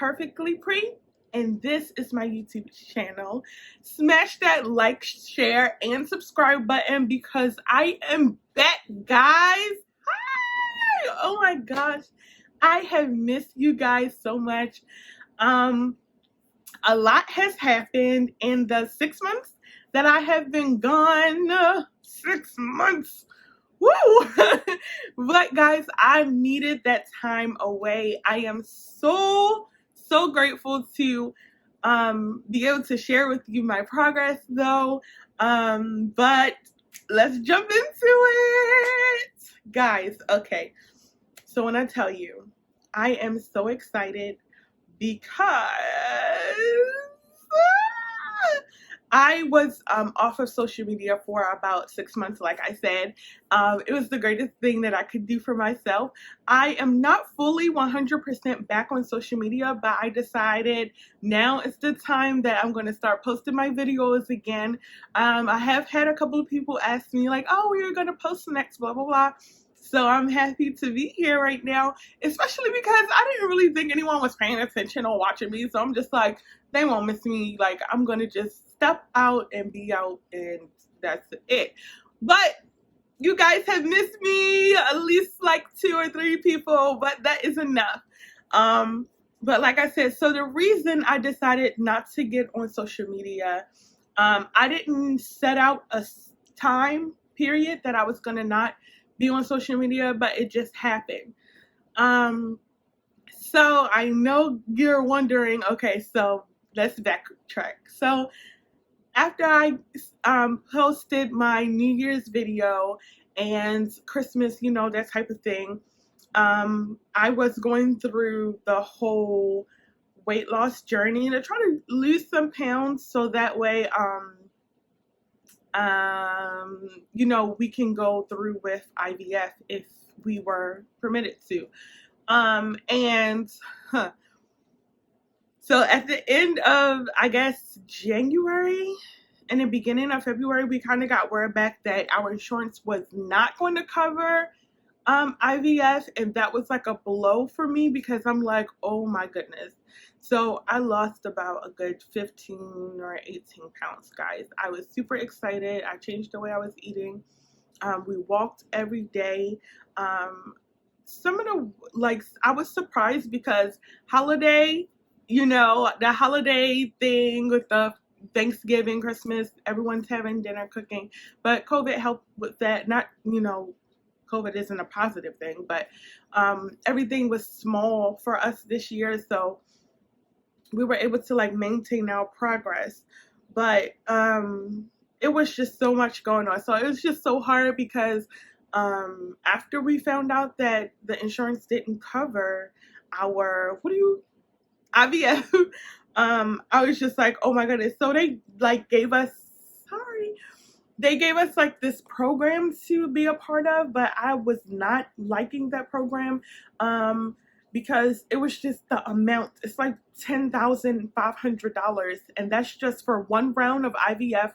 Perfectly Pre, and this is my YouTube channel. Smash that like, share, and subscribe button because I am back, guys. Hi! Oh my gosh, I have missed you guys so much. A lot has happened in the 6 months that I have been gone. 6 months. Woo! But guys, I needed that time away. I am so grateful to be able to share with you my progress though. But let's jump into it. Guys, okay. So when I tell you, I am so excited because I was off of social media for about 6 months, like I said. It was the greatest thing that I could do for myself. I am not fully 100% back on social media, but I decided now is the time that I'm going to start posting my videos again. I have had a couple of people ask me like, oh, you're going to post next, blah, blah, blah. So I'm happy to be here right now, especially because I didn't really think anyone was paying attention or watching me. So I'm just like, they won't miss me. Like, I'm going to just step out and be out, and that's it. But you guys have missed me, at least like 2 or 3 people, but that is enough. But like I said, so the reason I decided not to get on social media, I didn't set out a time period that I was going to not be on social media, but it just happened. So I know you're wondering, okay, so let's backtrack. So after I posted my New Year's video and Christmas, you know, that type of thing, I was going through the whole weight loss journey to try to lose some pounds so that way you know, we can go through with IVF if we were permitted to. So at the end of, I guess, January and the beginning of February, we kind of got word back that our insurance was not going to cover IVF, and that was like a blow for me because I'm like, oh my goodness. So I lost about a good 15 or 18 pounds, guys. I was super excited. I changed the way I was eating. We walked every day. Some of the, like, I was surprised because holiday, you know, the holiday thing with the Thanksgiving, Christmas, everyone's having dinner, cooking, but COVID helped with that. Not, you know, COVID isn't a positive thing, but everything was small for us this year, so we were able to like maintain our progress. But it was just so much going on, so it was just so hard because after we found out that the insurance didn't cover our IVF, I was just like, oh my goodness. So they like gave us like this program to be a part of, but I was not liking that program because it was just the amount. It's like $10,500, and that's just for one round of IVF.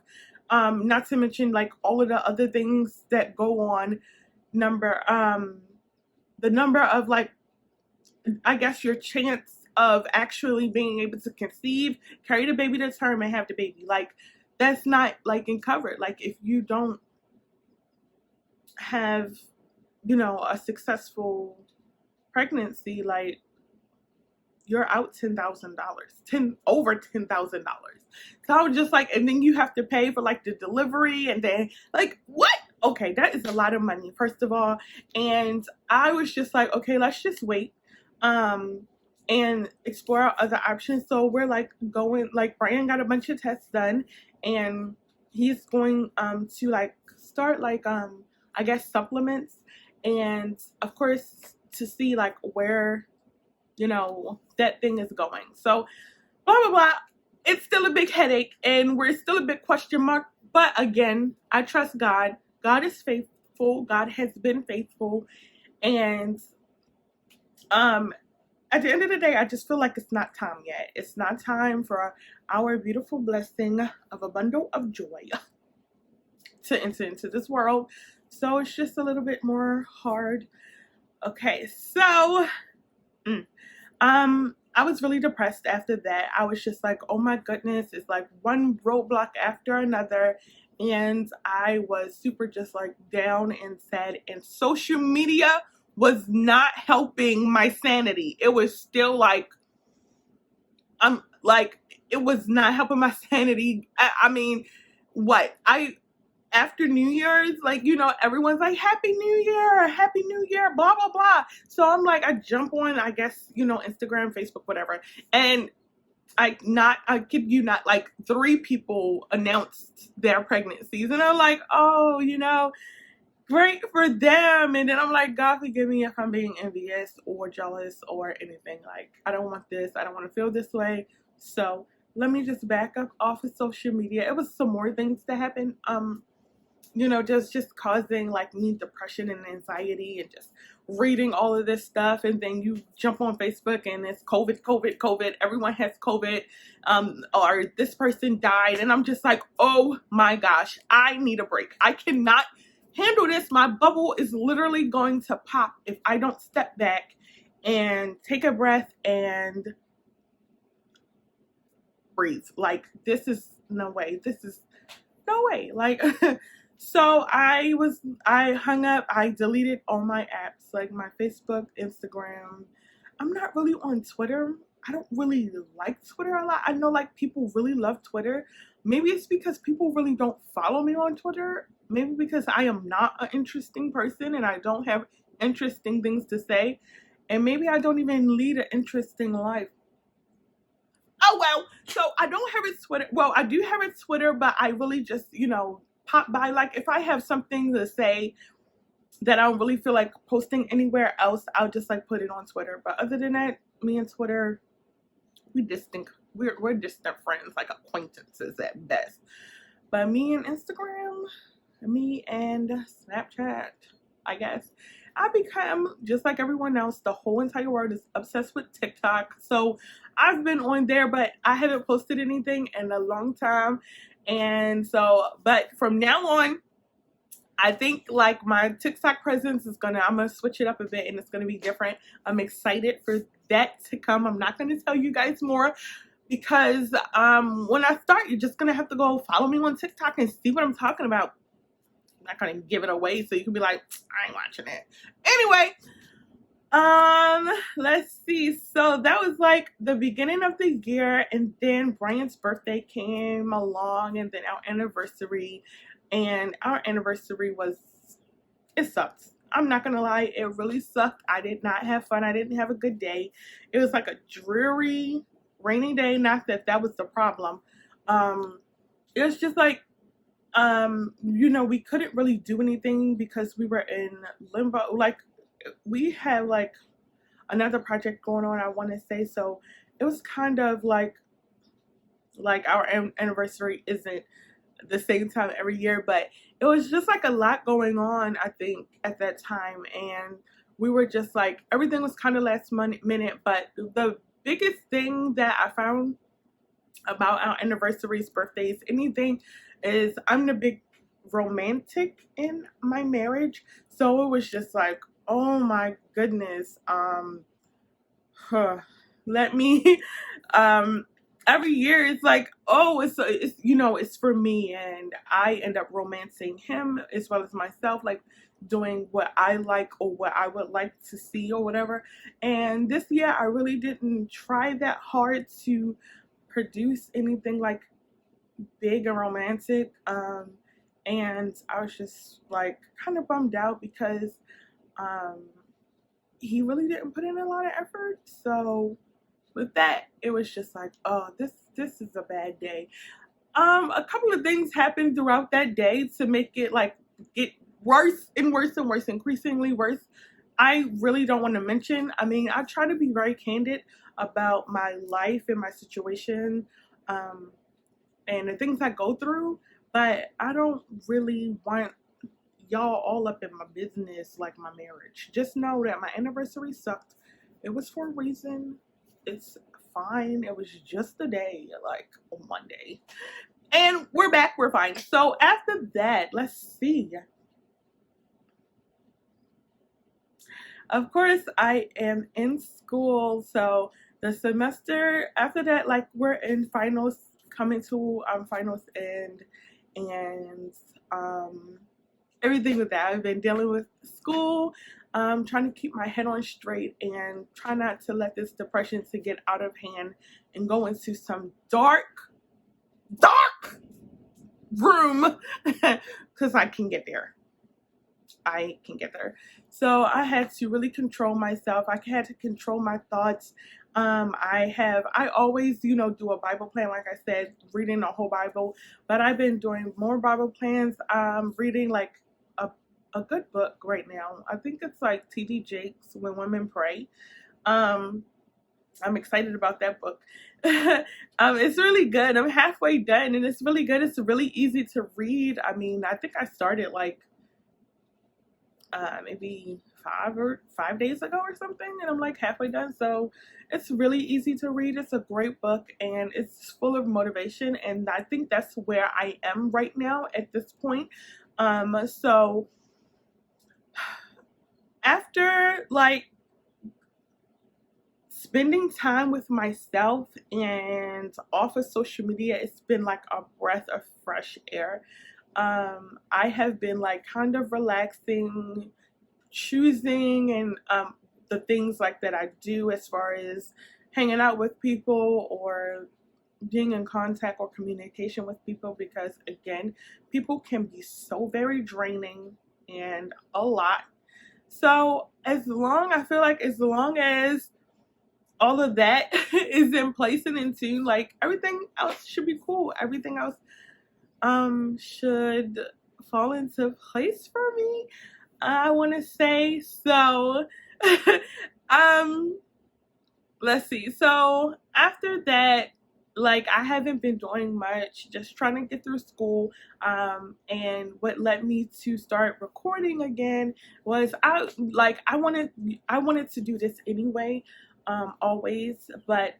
Not to mention like all of the other things that go on. The number of, like, I guess your chance of actually being able to conceive, carry the baby to term, and have the baby. Like, that's not like in covered. Like, if you don't have, you know, a successful pregnancy, like, you're out $10,000, over $10,000. So I was just like, and then you have to pay for like the delivery, and then like, what? Okay, that is a lot of money, first of all. And I was just like, okay, let's just wait and explore other options. So we're like going, like, Brian got a bunch of tests done, and he's going to like start like I guess supplements, and of course to see like where, you know, that thing is going. So blah blah blah. It's still a big headache, and we're still a big question mark. But again, I trust God. God is faithful. God has been faithful, and at the end of the day, I just feel like it's not time yet. It's not time for our beautiful blessing of a bundle of joy to enter into this world. So it's just a little bit more hard. Okay, so I was really depressed after that. I was just like, oh my goodness, it's like one roadblock after another. And I was super just like down and sad. And social media was not helping my sanity. It was still like, I'm like, it was not helping my sanity. I mean, what? After New Year's, like, you know, everyone's like, Happy New Year, blah, blah, blah. So I'm like, I jump on, I guess, you know, Instagram, Facebook, whatever. And I kid you not, like 3 people announced their pregnancies. And I'm like, oh, you know, great for them. And then I'm like, God forgive me if I'm being envious or jealous or anything. Like, I don't want this. I don't want to feel this way. So let me just back up off of social media. It was some more things that happened. You know, just causing like me depression and anxiety and just reading all of this stuff. And then you jump on Facebook and it's COVID, everyone has COVID, or this person died, and I'm just like, oh my gosh, I need a break. I cannot handle this. My bubble is literally going to pop if I don't step back and take a breath and breathe. Like, this is no way. This is no way. Like, so I hung up, I deleted all my apps, like my Facebook, Instagram. I'm not really on Twitter. I don't really like Twitter a lot. I know like people really love Twitter. Maybe it's because people really don't follow me on Twitter. Maybe because I am not an interesting person and I don't have interesting things to say. And maybe I don't even lead an interesting life. Oh well, so I don't have a Twitter. Well, I do have a Twitter, but I really just, you know, pop by. Like, if I have something to say that I don't really feel like posting anywhere else, I'll just like put it on Twitter. But other than that, me and Twitter, we're distant friends, like acquaintances at best. But me and Instagram, me and Snapchat, I guess, I become just like everyone else. The whole entire world is obsessed with TikTok. So I've been on there, but I haven't posted anything in a long time. And so, but from now on, I think like my TikTok presence is I'm gonna switch it up a bit and it's gonna be different. I'm excited for that to come. I'm not gonna tell you guys more because when I start, you're just gonna have to go follow me on TikTok and see what I'm talking about. I'm not gonna give it away so you can be like, I ain't watching it. Anyway, let's see. So that was like the beginning of the year, and then Brian's birthday came along, and then our anniversary. And our anniversary it sucks. I'm not gonna lie, it really sucked. I did not have fun. I didn't have a good day. It was like a dreary, rainy day. Not that that was the problem. It was just like, you know, we couldn't really do anything because we were in limbo. Like, we had like another project going on, I want to say. So it was kind of like our anniversary isn't the same time every year, but it was just like a lot going on, I think, at that time. And we were just like, everything was kind of last minute. But the biggest thing that I found about our anniversaries, birthdays, anything, is I'm the big romantic in my marriage. So it was just like, oh my goodness, let me every year it's like, oh, it's you know, it's for me, and I end up romancing him as well as myself, like doing what I like or what I would like to see or whatever. And this year I really didn't try that hard to produce anything like big and romantic, and I was just like kind of bummed out because he really didn't put in a lot of effort. So with that, it was just like, oh, this is a bad day. A couple of things happened throughout that day to make it like get worse and worse and worse, increasingly worse. I really don't want to mention. I mean, I try to be very candid about my life and my situation, and the things I go through, but I don't really want y'all all up in my business like my marriage. Just know that my anniversary sucked. It was for a reason. It's fine. It was just a day, like one day. And we're back. We're fine. So after that, let's see. Of course, I am in school. So the semester after that, like we're in finals, coming to finals end, and everything with that. I've been dealing with school, trying to keep my head on straight and try not to let this depression to get out of hand and go into some dark room because I can get there. So I had to really control myself. I had to control my thoughts. I always, do a Bible plan, like I said, reading the whole Bible, but I've been doing more Bible plans, reading like a good book right now. I think it's like T.D. Jakes, When Women Pray. I'm excited about that book. It's really good. I'm halfway done and it's really good. It's really easy to read. I mean, I think I started like maybe 5 days ago or something, and I'm like halfway done. So it's really easy to read. It's a great book and it's full of motivation, and I think that's where I am right now at this point. So after like spending time with myself and off of social media, it's been like a breath of fresh air. I have been like kind of relaxing, choosing, and the things like that I do as far as hanging out with people or being in contact or communication with people, because again, people can be so very draining and a lot. So as long as all of that is in place and in tune, like everything else should be cool. Everything else should fall into place for me, I want to say. So let's see. So after that, like I haven't been doing much, just trying to get through school. And what led me to start recording again was I wanted to do this anyway, always, but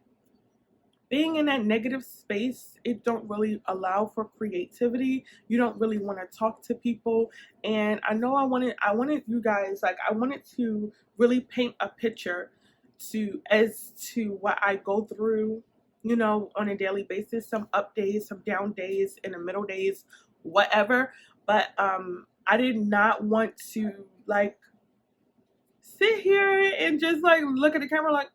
being in that negative space, it don't really allow for creativity. You don't really want to talk to people. And I know I wanted you guys, like I wanted to really paint a picture as to what I go through, on a daily basis, some up days, some down days, in the middle days, whatever. But I did not want to like sit here and just like look at the camera like,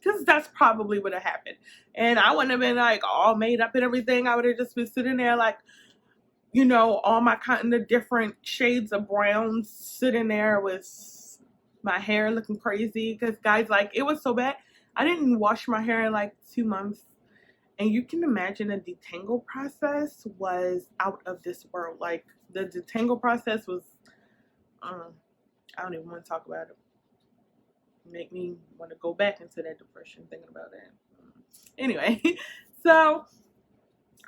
because that's probably what have happened. And I wouldn't have been like all made up and everything. I would have just been sitting there like, all my kind of different shades of browns, sitting there with my hair looking crazy. Because guys, like it was so bad. I didn't wash my hair in like 2 months. And you can imagine the detangle process was out of this world. Like the detangle process was, I don't even want to talk about it. Make me want to go back into that depression thinking about that. Anyway, so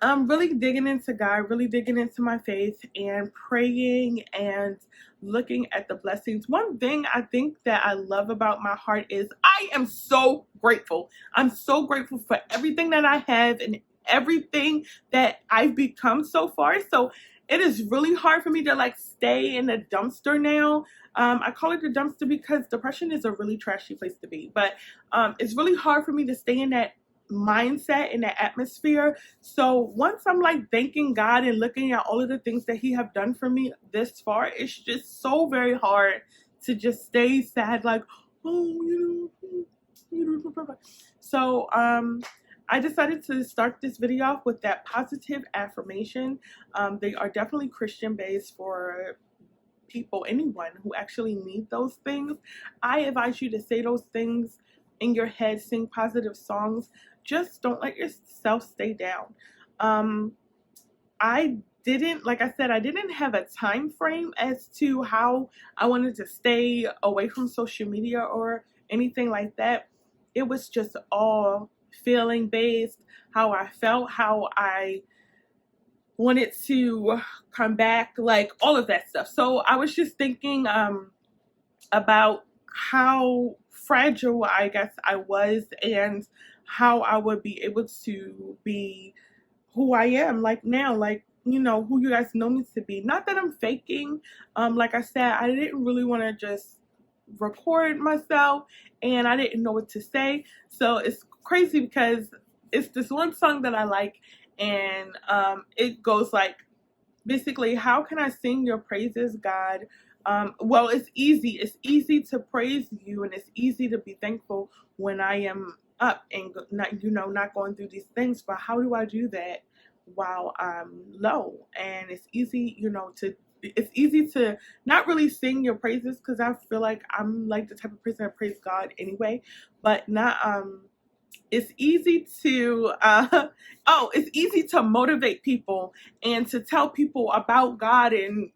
I'm really digging into God, really digging into my faith and praying and looking at the blessings. One thing I think that I love about my heart is I am so grateful. I'm so grateful for everything that I have and everything that I've become so far. So it is really hard for me to like stay in the dumpster now. I call it the dumpster because depression is a really trashy place to be, but it's really hard for me to stay in that mindset, in that atmosphere. So once I'm like thanking God and looking at all of the things that he have done for me this far, it's just so very hard to just stay sad like, oh, so I decided to start this video off with that positive affirmation. They are definitely Christian based for people, anyone who actually need those things. I advise you to say those things in your head, sing positive songs. Just don't let yourself stay down. I didn't, like I said, I didn't have a time frame as to how I wanted to stay away from social media or anything like that. It was just all feeling based, how I felt, how I wanted to come back, like all of that stuff. So I was just thinking about how fragile I guess I was and how I would be able to be who I am like now, like who you guys know me to be. Not that I'm faking. Like I said, I didn't really want to just record myself and I didn't know what to say. So it's crazy because it's this one song that I like, and it goes like, basically, how can I sing your praises, God? Well, it's easy. It's easy to praise you, and it's easy to be thankful when I am up and not going through these things. But how do I do that while I'm low? And it's easy, it's easy to not really sing your praises because I feel like I'm like the type of person that praise God anyway, but not it's easy to it's easy to motivate people and to tell people about God and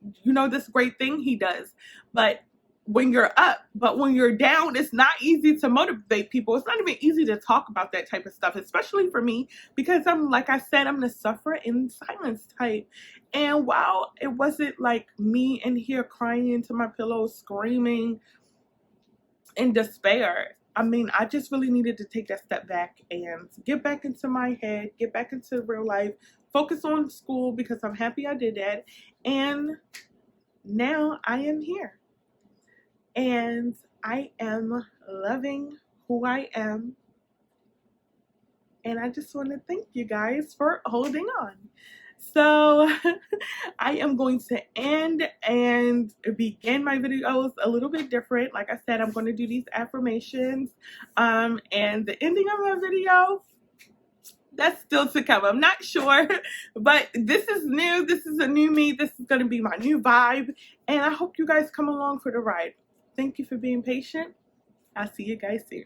this great thing he does. But when you're up, but when you're down, it's not easy to motivate people. It's not even easy to talk about that type of stuff, especially for me, because I'm, like I said, I'm the suffer in silence type. And while it wasn't like me in here crying into my pillow, screaming in despair, I mean, I just really needed to take that step back and get back into my head, get back into real life, focus on school, because I'm happy I did that. And now I am here. And I am loving who I am. And I just want to thank you guys for holding on. So I am going to end and begin my videos a little bit different. Like I said, I'm going to do these affirmations. And the ending of my video, that's still to come. I'm not sure, but this is new. This is a new me. This is going to be my new vibe. And I hope you guys come along for the ride. Thank you for being patient. I'll see you guys soon.